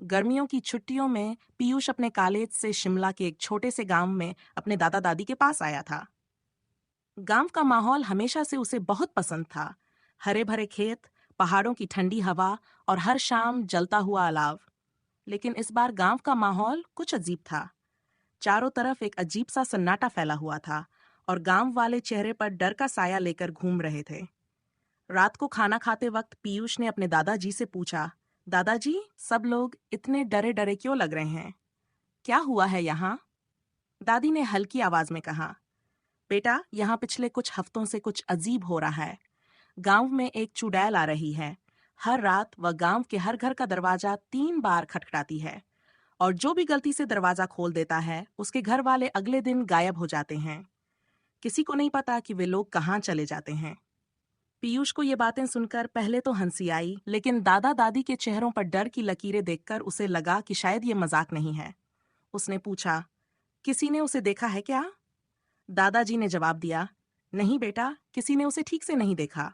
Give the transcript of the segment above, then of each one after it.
गर्मियों की छुट्टियों में पीयूष अपने कॉलेज से शिमला के एक छोटे से गांव में अपने दादा दादी के पास आया था। गांव का माहौल हमेशा से उसे बहुत पसंद था। हरे भरे खेत, पहाड़ों की ठंडी हवा और हर शाम जलता हुआ अलाव। लेकिन इस बार गांव का माहौल कुछ अजीब था। चारों तरफ एक अजीब सा सन्नाटा फैला हुआ था और गांव वाले चेहरे पर डर का साया लेकर घूम रहे थे। रात को खाना खाते वक्त पीयूष ने अपने दादाजी से पूछा, दादाजी, सब लोग इतने डरे डरे क्यों लग रहे हैं? क्या हुआ है यहाँ? दादी ने हल्की आवाज में कहा, बेटा, यहाँ पिछले कुछ हफ्तों से कुछ अजीब हो रहा है। गांव में एक चुड़ैल आ रही है। हर रात वह गांव के हर घर का दरवाजा 3 बार खटखटाती है और जो भी गलती से दरवाजा खोल देता है उसके घर वाले अगले दिन गायब हो जाते हैं। किसी को नहीं पता कि वे लोग कहाँ चले जाते हैं। पीयूष को ये बातें सुनकर पहले तो हंसी आई, लेकिन दादा दादी के चेहरों पर डर की लकीरें देखकर उसे लगा कि शायद ये मजाक नहीं है। उसने पूछा, किसी ने उसे देखा है क्या? दादाजी ने जवाब दिया, नहीं बेटा, किसी ने उसे ठीक से नहीं देखा।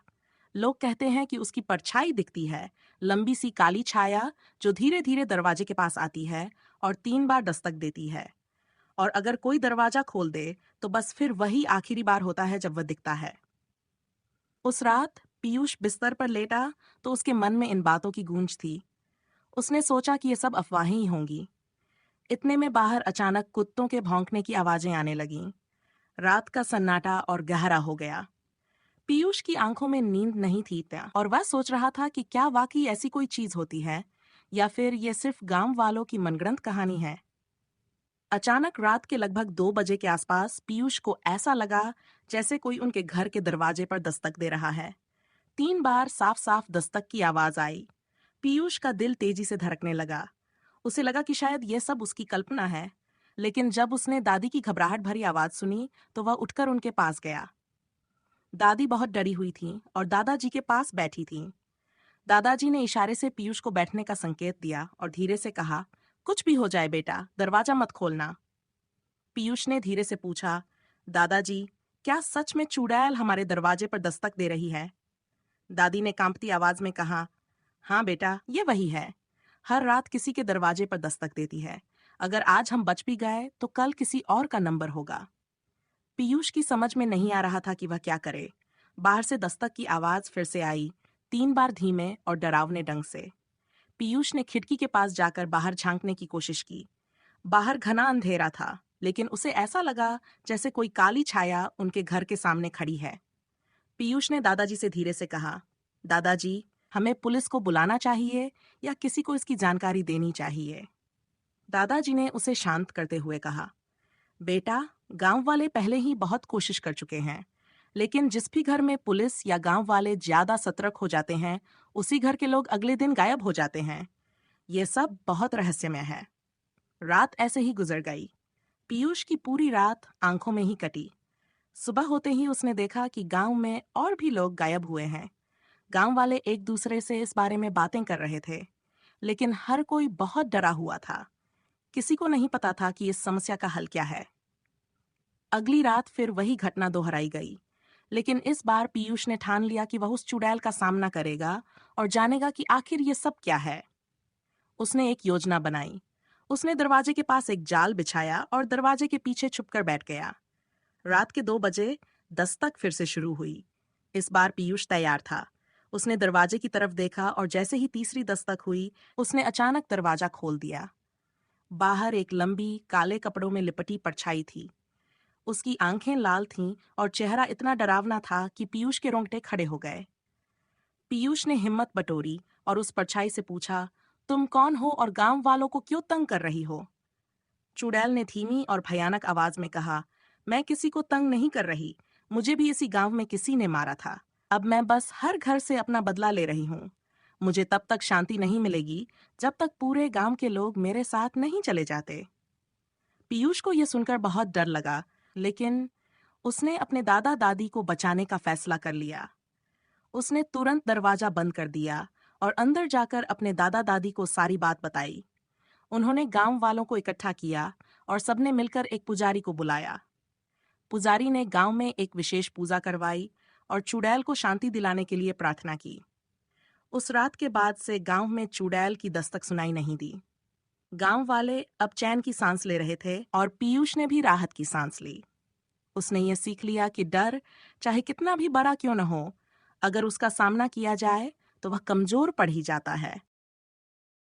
लोग कहते हैं कि उसकी परछाई दिखती है, लंबी सी काली छाया जो धीरे धीरे दरवाजे के पास आती है और 3 बार दस्तक देती है। और अगर कोई दरवाजा खोल दे तो बस फिर वही आखिरी बार होता है जब वह दिखता है। उस रात पीयूष बिस्तर पर लेटा तो उसके मन में इन बातों की गूंज थी। उसने सोचा कि ये सब अफवाहें ही होंगी। इतने में बाहर अचानक कुत्तों के भौंकने की आवाजें आने लगीं। रात का सन्नाटा और गहरा हो गया। पीयूष की आंखों में नींद नहीं थी और वह सोच रहा था कि क्या वाकई ऐसी कोई चीज होती है या फिर ये सिर्फ गांव वालों की मनगढ़ंत कहानी है। अचानक रात के लगभग 2 बजे के आसपास पीयूष को ऐसा लगा जैसे कोई उनके घर के दरवाजे पर दस्तक दे रहा है। 3 बार साफ साफ दस्तक की आवाज आई। पीयूष का दिल तेजी से धड़कने लगा। उसे लगा कि शायद यह सब उसकी कल्पना है। लेकिन जब उसने दादी की घबराहट भरी आवाज सुनी तो वह उठकर उनके पास गया। दादी बहुत डरी हुई थीं और दादाजी के पास बैठी थीं। दादाजी ने इशारे से पीयूष को बैठने का संकेत दिया और धीरे से कहा, कुछ भी हो जाए बेटा, दरवाजा मत खोलना। पीयूष ने धीरे से पूछा, दादाजी, क्या सच में चुड़ैल हमारे दरवाजे पर दस्तक दे रही है? दादी ने कांपती आवाज में कहा, हाँ बेटा, ये वही है। हर रात किसी के दरवाजे पर दस्तक देती है। अगर आज हम बच भी गए तो कल किसी और का नंबर होगा। पीयूष की समझ में नहीं आ रहा था कि वह क्या करे। बाहर से दस्तक की आवाज फिर से आई, 3 बार धीमे और डरावने ढंग से। पीयूष ने खिड़की के पास जाकर बाहर झांकने की कोशिश की। बाहर घना अंधेरा था, लेकिन उसे ऐसा लगा जैसे कोई काली छाया उनके घर के सामने खड़ी है। पीयूष ने दादाजी से धीरे से कहा, दादाजी, हमें पुलिस को बुलाना चाहिए या किसी को इसकी जानकारी देनी चाहिए? दादाजी ने उसे शांत करते हुए कहा, बेटा, गांव वाले पहले ही बहुत कोशिश कर चुके हैं। लेकिन जिस भी घर में पुलिस या गांव वाले ज्यादा सतर्क हो जाते हैं, उसी घर के लोग अगले दिन गायब हो जाते हैं। ये सब बहुत रहस्यमय है। रात ऐसे ही गुजर गई। पीयूष की पूरी रात आंखों में ही कटी। सुबह होते ही उसने देखा कि गांव में और भी लोग गायब हुए हैं। गांव वाले एक दूसरे से इस बारे में बातें कर रहे थे, लेकिन हर कोई बहुत डरा हुआ था। किसी को नहीं पता था कि इस समस्या का हल क्या है। अगली रात फिर वही घटना दोहराई गई, लेकिन इस बार पीयूष ने ठान लिया कि वह उस चुड़ैल का सामना करेगा और जानेगा कि आखिर ये सब क्या है। उसने एक योजना बनाई। उसने दरवाजे के पास एक जाल बिछाया और दरवाजे के पीछे छुपकर बैठ गया। रात के 2 बजे दस्तक फिर से शुरू हुई। इस बार पीयूष तैयार था। उसने दरवाजे की तरफ देखा और जैसे ही तीसरी दस्तक हुई, उसने अचानक दरवाजा खोल दिया। बाहर एक लंबी काले कपड़ों में लिपटी परछाई थी। उसकी आंखें लाल थीं और चेहरा इतना डरावना था कि पीयूष के रोंगटे खड़े हो गए। पीयूष ने हिम्मत बटोरी और उस परछाई से पूछा, तुम कौन हो और गांव वालों को क्यों तंग कर रही हो? चुड़ैल ने धीमी और भयानक आवाज में कहा, मैं किसी को तंग नहीं कर रही। मुझे भी इसी गांव में किसी ने मारा था। अब मैं बस हर घर से अपना बदला ले रही हूँ। मुझे तब तक शांति नहीं मिलेगी जब तक पूरे गांव के लोग मेरे साथ नहीं चले जाते। पीयूष को यह सुनकर बहुत डर लगा, लेकिन उसने अपने दादा दादी को बचाने का फैसला कर लिया। उसने तुरंत दरवाजा बंद कर दिया और अंदर जाकर अपने दादा दादी को सारी बात बताई। उन्होंने गांव वालों को इकट्ठा किया और सबने मिलकर एक पुजारी को बुलाया। पुजारी ने गांव में एक विशेष पूजा करवाई और चुड़ैल को शांति दिलाने के लिए प्रार्थना की। उस रात के बाद से गांव में चुड़ैल की दस्तक सुनाई नहीं दी। गांव वाले अब चैन की सांस ले रहे थे और पीयूष ने भी राहत की सांस ली। उसने ये सीख लिया कि डर चाहे कितना भी बड़ा क्यों न हो, अगर उसका सामना किया जाए तो वह कमजोर पड़ ही जाता है।